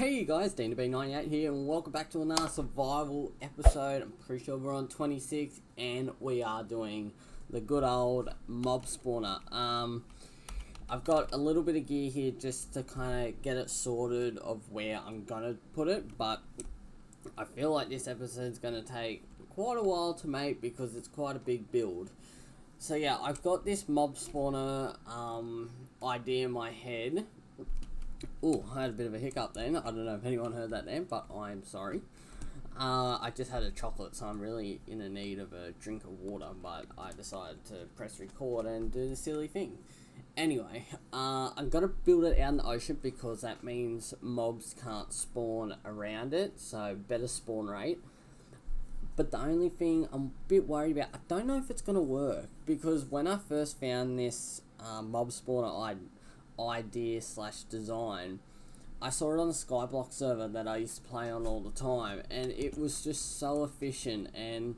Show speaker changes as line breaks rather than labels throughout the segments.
Hey guys, Beannnns here, and welcome back to another survival episode. I'm pretty sure we're on 26, and we are doing the good old mob spawner. I've got a little bit of gear here just to kind of get it sorted of where I'm gonna put it, but I feel like this episode's gonna take quite a while to make because it's quite a big build. So yeah, I've got this mob spawner idea in my head. Oh, I had a bit of a hiccup then. I don't know if anyone heard that then, but I'm sorry. I just had a chocolate, so I'm really in the need of a drink of water, but I decided to press record and do the silly thing. Anyway, I'm going to build it out in the ocean because that means mobs can't spawn around it, so better spawn rate. But the only thing I'm a bit worried about, I don't know if it's going to work, because when I first found this mob spawner idea slash design, I saw it on the Skyblock server that I used to play on all the time, and it was just so efficient. And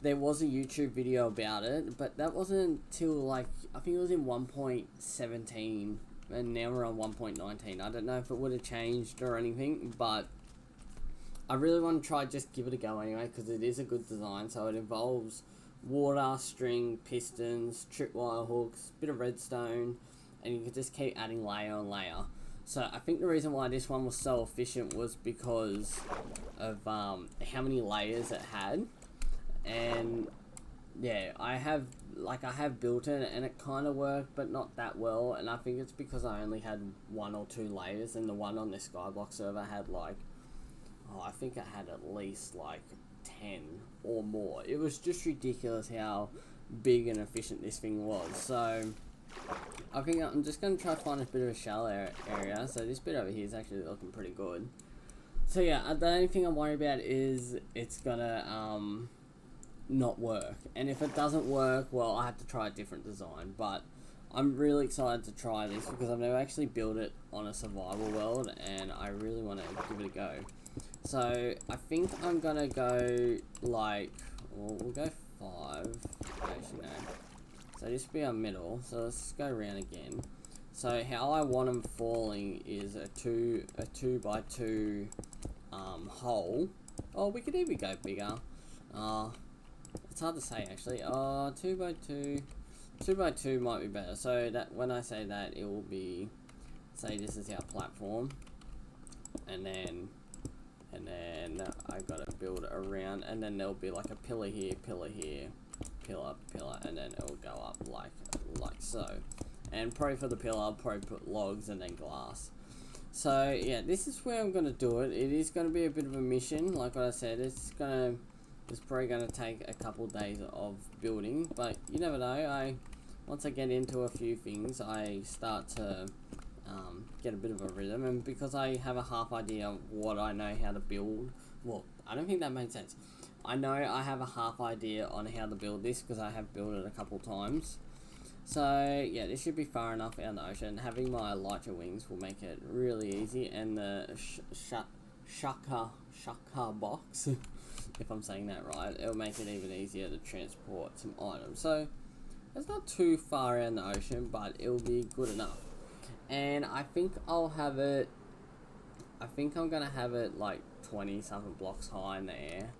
there was a YouTube video about it, but that wasn't until like I think it was in 1.17, and now we're on 1.19. I don't know if it would have changed or anything, but I really want to try just give it a go anyway, because it is a good design. So it involves water, string, pistons, tripwire hooks, bit of redstone, and you can just keep adding layer on layer. So I think the reason why this one was so efficient was because of how many layers it had. And yeah, I have built it and it kind of worked, but not that well. And I think it's because I only had 1 or 2 layers, and the one on the Skyblock server had like, I think it had at least like 10 or more. It was just ridiculous how big and efficient this thing was. So I think I'm just going to try to find a bit of a shallow area. So this bit over here is actually looking pretty good. So yeah, the only thing I'm worried about is it's going to not work. And if it doesn't work, well, I have to try a different design. But I'm really excited to try this because I've never actually built it on a survival world, and I really want to give it a go. So I think I'm going to go like, well, we'll go 5. Actually, no. So this will be our middle, so let's go around again. So how I want them falling is a 2 by 2 hole. Oh, we could even go bigger. It's hard to say actually. 2 by 2. 2 by 2 might be better. So that when I say that, it will be, say this is our platform, and then I gotta build around, and then there'll be like a pillar here, pillar, and then it will go up like so. And probably for the pillar, I'll probably put logs and then glass. So yeah, this is where I'm gonna do it. It is gonna be a bit of a mission, like what I said. It's probably gonna take a couple days of building, but you never know. Once I get into a few things, I start to get a bit of a rhythm, and because I have a half idea of what I know how to build, well, I don't think that made sense. I know I have a half idea on how to build this because I have built it a couple times. So yeah, this should be far enough out in the ocean. Having my elytra wings will make it really easy, and the shaka box, if I'm saying that right, it'll make it even easier to transport some items. So it's not too far out in the ocean, but it will be good enough. And I think I'll have it, I think I'm going to have it like 20 something blocks high in the air.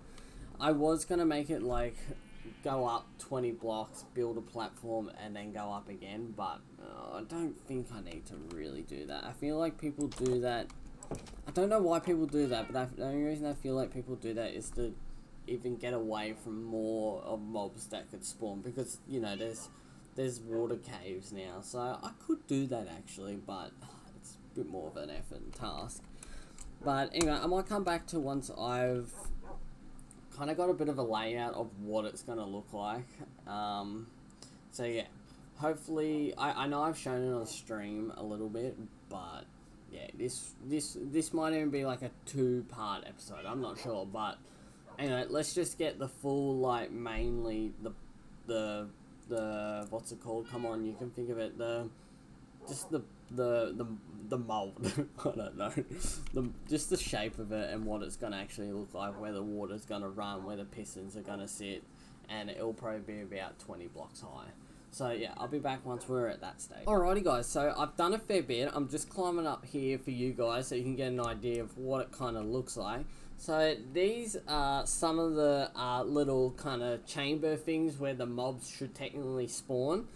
I was going to make it like go up 20 blocks, build a platform, and then go up again, but I don't think I need to really do that. I feel like people do that. I don't know why people do that, but the only reason I feel like people do that is to even get away from more of mobs that could spawn, because, you know, there's water caves now, so I could do that actually, but it's a bit more of an effort and task. But anyway, I might come back to once I've kind of got a bit of a layout of what it's going to look like. So yeah, hopefully, I know I've shown it on stream a little bit, but yeah, this might even be like a 2-part episode, I'm not sure, but anyway, let's just get the full, like, mainly the what's it called? Come on, you can think of it. The mold. I don't know. Just the shape of it and what it's gonna actually look like, where the water's gonna run, where the pistons are gonna sit, and it'll probably be about 20 blocks high. So yeah, I'll be back once we're at that stage. Alrighty guys, so I've done a fair bit. I'm just climbing up here for you guys so you can get an idea of what it kind of looks like. So these are some of the little kind of chamber things where the mobs should technically spawn.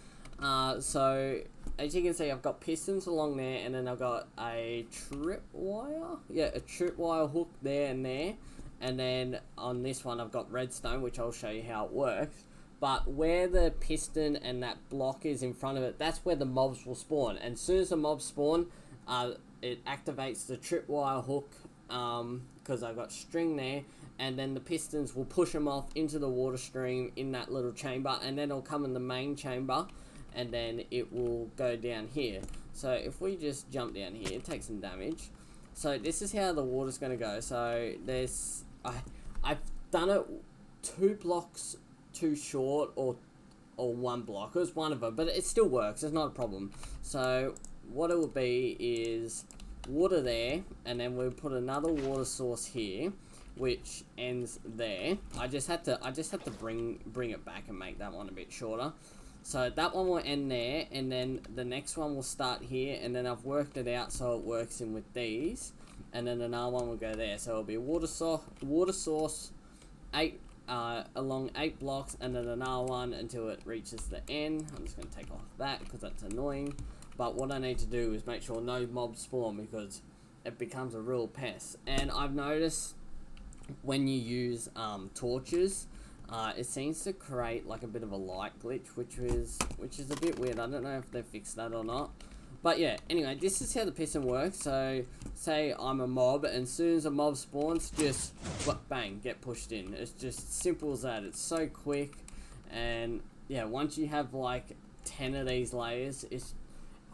So as you can see, I've got pistons along there, and then I've got a tripwire. Yeah, a tripwire hook there and there. And then on this one, I've got redstone, which I'll show you how it works. But where the piston and that block is in front of it, that's where the mobs will spawn. And as soon as the mobs spawn, it activates the tripwire hook, because I've got string there, and then the pistons will push them off into the water stream in that little chamber, and then it'll come in the main chamber, and then it will go down here. So if we just jump down here, take some damage. So this is how the water's going to go. So there's, I've done it 2 blocks too short, or 1 block. It was one of them, but it still works. It's not a problem. So what it will be is water there, and then we'll put another water source here, which ends there. I just had to bring it back and make that one a bit shorter. So that one will end there, and then the next one will start here, and then I've worked it out so it works in with these, and then another one will go there. So it'll be water source 8 along 8 blocks, and then another one until it reaches the end. I'm just going to take off that because that's annoying. But what I need to do is make sure no mobs spawn, because it becomes a real pest. And I've noticed when you use torches, it seems to create like a bit of a light glitch, which is a bit weird. I don't know if they fixed that or not. But yeah, anyway, this is how the piston works. So say I'm a mob, and as soon as a mob spawns, just bang, get pushed in. It's just simple as that. It's so quick. And yeah, once you have like 10 of these layers,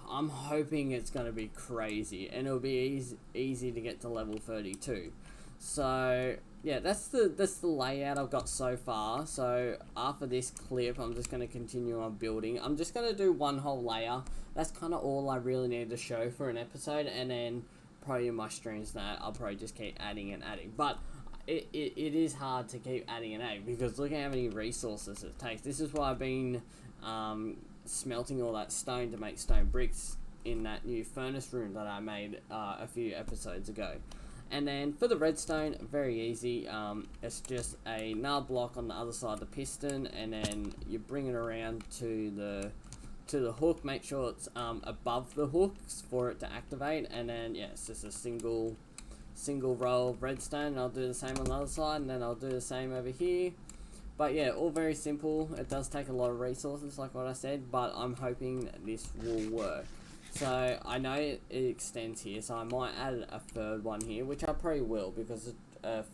I'm hoping it's going to be crazy, and it'll be easy to get to level 32. So yeah, that's the layout I've got so far. So after this clip, I'm just going to continue on building. I'm just going to do 1 whole layer. That's kind of all I really need to show for an episode, and then probably in my streams that I'll probably just keep adding and adding. But it is hard to keep adding and adding, because look at how many resources it takes. This is why I've been smelting all that stone to make stone bricks in that new furnace room that I made a few episodes ago. And then for the redstone, very easy. It's just another block on the other side of the piston, and then you bring it around to the hook. Make sure it's above the hooks for it to activate, and then yeah, it's just a single row of redstone. And I'll do the same on the other side, and then I'll do the same over here. But yeah, all very simple. It does take a lot of resources, like what I said, but I'm hoping this will work. So I know it extends here, so I might add a 3rd one here, which I probably will, because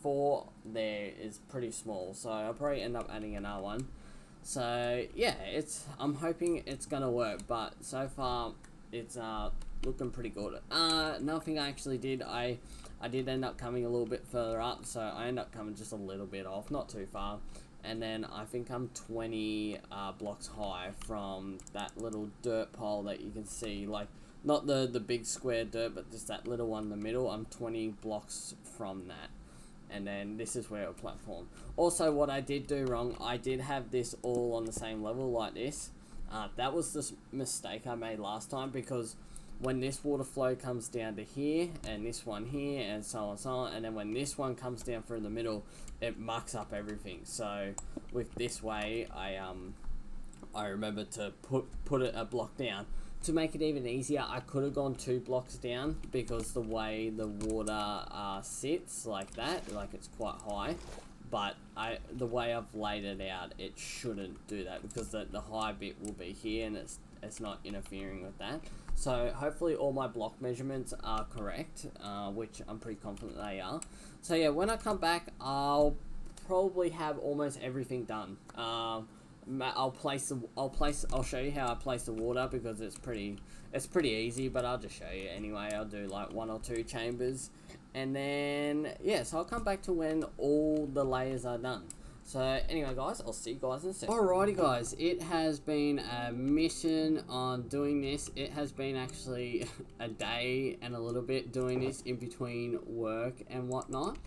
4 there is pretty small. So I'll probably end up adding another one. So yeah, I'm hoping it's gonna work, but so far it's looking pretty good. Another thing I actually did, I did end up coming a little bit further up, so I end up coming just a little bit off, not too far. And then I think I'm 20 blocks high from that little dirt pile that you can see, like not the big square dirt, but just that little one in the middle. I'm 20 blocks from that. And then this is where it'll platform. Also, what I did do wrong, I did have this all on the same level like this. That was the mistake I made last time, because when this water flow comes down to here, and this one here, and so on, and then when this one comes down through the middle, it mucks up everything. So with this way, I remember to put it a block down. To make it even easier, I could have gone 2 blocks down, because the way the water sits like that, like it's quite high. But the way I've laid it out, it shouldn't do that, because the high bit will be here, and it's not interfering with that. So hopefully all my block measurements are correct, which I'm pretty confident they are. So yeah, when I come back, I'll probably have almost everything done. I'll show you how I place the water, because it's pretty easy, but I'll just show you anyway. I'll do like 1 or 2 chambers, and then yeah, so I'll come back to when all the layers are done. So anyway guys, I'll see you guys in a second. Alrighty guys, it has been a mission on doing this. It has been actually a day and a little bit doing this in between work and whatnot.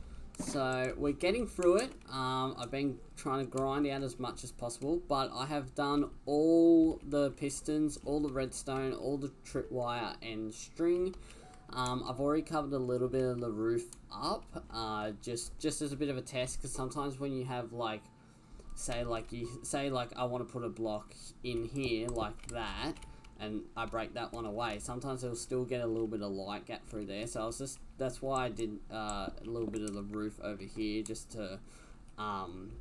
So we're getting through it. I've been trying to grind out as much as possible, but I have done all the pistons, all the redstone, all the tripwire and string. I've already covered a little bit of the roof up, just as a bit of a test, because sometimes when you have like, say I want to put a block in here like that, and I break that one away, sometimes it'll still get a little bit of light gap through there. So that's why I did a little bit of the roof over here, just to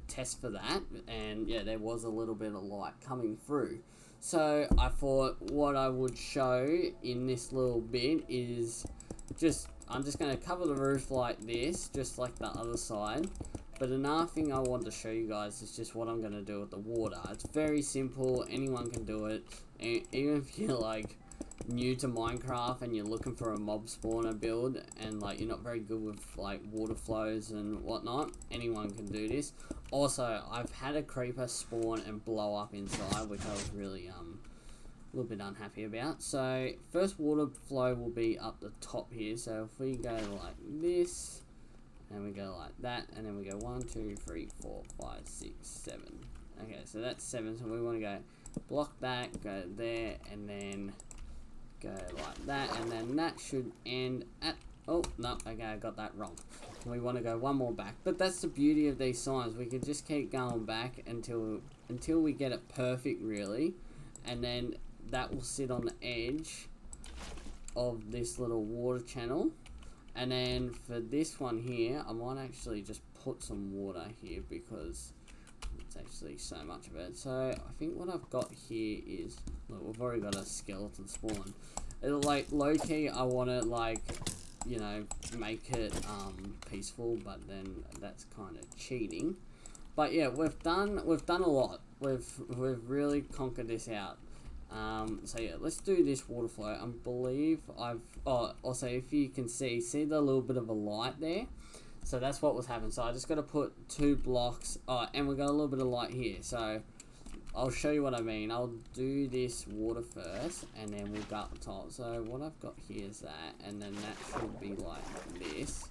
test for that. And yeah, there was a little bit of light coming through. So I thought what I would show in this little bit is I'm just going to cover the roof like this, just like the other side. But another thing I want to show you guys is just what I'm going to do with the water. It's very simple, anyone can do it. And even if you're like new to Minecraft and you're looking for a mob spawner build and like you're not very good with like water flows and whatnot, anyone can do this. Also, I've had a creeper spawn and blow up inside, which I was really a little bit unhappy about. So first water flow will be up the top here. So if we go like this, and we go like that, and then we go 1, 2, 3, 4, 5, 6, 7. Okay, so that's 7. So we want to go block that, go there, and then go like that, and then that should end at, oh no, okay, I got that wrong. We want to go one more back, but that's the beauty of these signs. We can just keep going back until we get it perfect, really, and then that will sit on the edge of this little water channel. And then for this one here, I might actually just put some water here because it's actually so much of it. So I think what I've got here is, look, we've already got a skeleton spawn. It'll like low key, I want to like, you know, make it peaceful, but then that's kind of cheating. But yeah, we've done a lot. We've really conquered this out. So yeah, let's do this water flow. I believe also if you can see the little bit of a light there. So that's what was happening. So I just got to put 2 blocks, and we got a little bit of light here. So I'll show you what I mean. I'll do this water first, and then we'll go up the top. So what I've got here is that, and then that should be like this.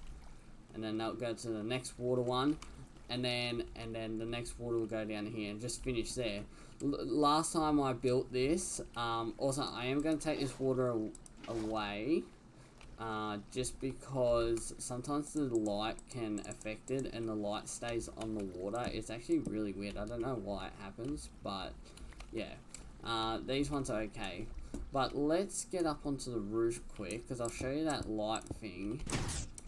And then that'll go to the next water one, and then the next water will go down here and just finish there. Last time I built this, also I am going to take this water away, just because sometimes the light can affect it and the light stays on the water. It's actually really weird. I don't know why it happens, but yeah, these ones are okay. But let's get up onto the roof quick, because I'll show you that light thing.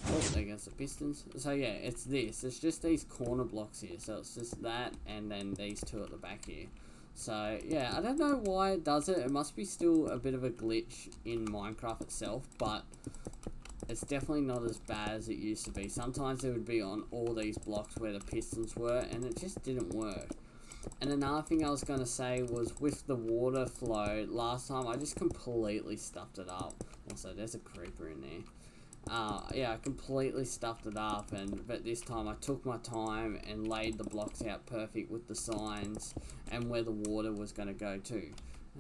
Oh, there goes the pistons. So yeah, it's this. It's just these corner blocks here. So it's just that, and then these 2 at the back here. So yeah, I don't know why it does it. It must be still a bit of a glitch in Minecraft itself, but it's definitely not as bad as it used to be. Sometimes it would be on all these blocks where the pistons were, and it just didn't work. And another thing I was going to say was with the water flow, last time I just completely stuffed it up. Also, there's a creeper in there. Yeah, I completely stuffed it up, but this time I took my time and laid the blocks out perfect with the signs and where the water was going to go to.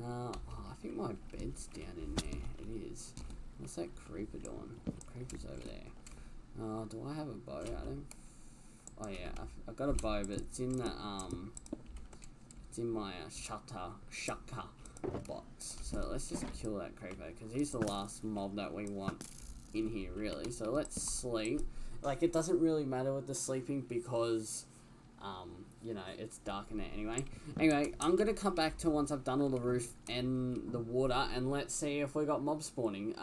I think my bed's down in there. It is. What's that creeper doing? The creeper's over there. Do I have a bow? I don't. Oh yeah, I've got a bow, but it's in the it's in my shutter box. So let's just kill that creeper, because he's the last mob that we want in here, really. So let's sleep. Like, it doesn't really matter with the sleeping, because you know, it's dark in there anyway. I'm gonna come back to once I've done all the roof and the water, and let's see if we got mob spawning.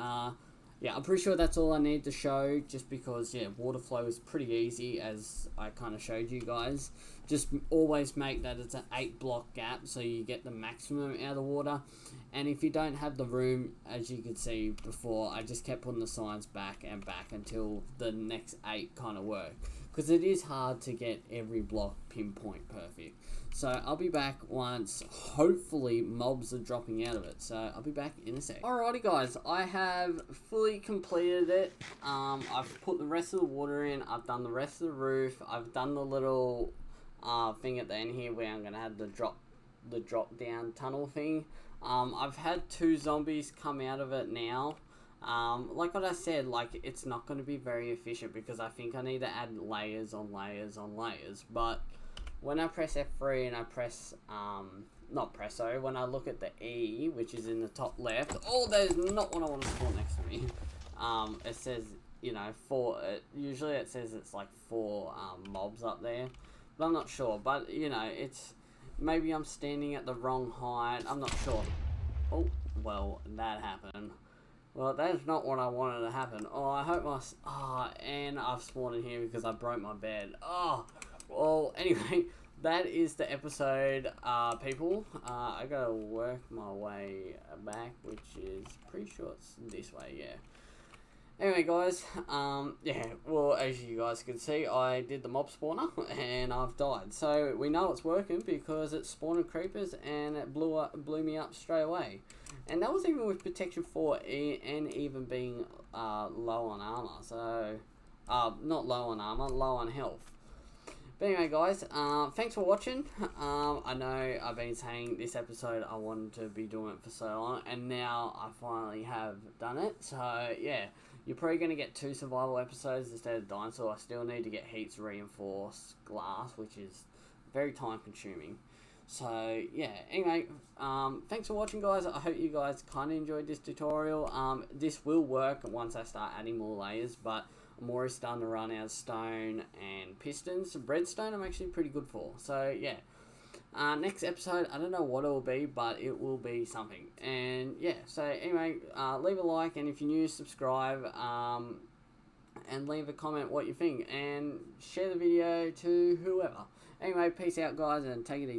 Yeah, I'm pretty sure that's all I need to show, just because, yeah, water flow is pretty easy, as I kind of showed you guys. Just always make that it's an 8 block gap, so you get the maximum out of the water. And if you don't have the room, as you could see before, I just kept putting the signs back and back until the next 8 kind of work. Because it is hard to get every block pinpoint perfect. So I'll be back once, hopefully, mobs are dropping out of it. So I'll be back in a sec. Alrighty guys, I have fully completed it. I've put the rest of the water in, I've done the rest of the roof, I've done the little thing at the end here where I'm going to have the drop down tunnel thing. I've had 2 zombies come out of it now. Like what I said, like it's not going to be very efficient because I think I need to add layers on layers on layers. But when I press F3 and I press, not press, sorry, when I look at the E, which is in the top left, oh, that is not what I want to spawn next to me. It says, you know, usually it says it's like 4 mobs up there, but I'm not sure. But, you know, maybe I'm standing at the wrong height, I'm not sure. Oh, well, that happened. Well, that is not what I wanted to happen. Oh, I hope and I've spawned in here because I broke my bed. Oh, well, anyway, that is the episode, people. I gotta work my way back, which is pretty sure it's this way, yeah. Anyway, guys, yeah, well, as you guys can see, I did the mob spawner, and I've died. So, we know it's working because it spawned creepers, and it blew me up straight away. And that was even with protection 4 and even being low on armor. So, not low on armor, low on health. But anyway, guys, thanks for watching. I know I've been saying this episode I wanted to be doing it for so long, and now I finally have done it. So, yeah, you're probably going to get 2 survival episodes instead of dinosaur. I still need to get heaps reinforced glass, which is very time consuming. So, yeah, anyway, thanks for watching, guys. I hope you guys kind of enjoyed this tutorial. This will work once I start adding more layers, but I'm already starting to run out of stone and pistons. Redstone I'm actually pretty good for. So, yeah. Next episode, I don't know what it will be, but it will be something. And, yeah, so anyway, leave a like, and if you're new, subscribe, and leave a comment what you think. And share the video to whoever. Anyway, peace out, guys, and take it easy.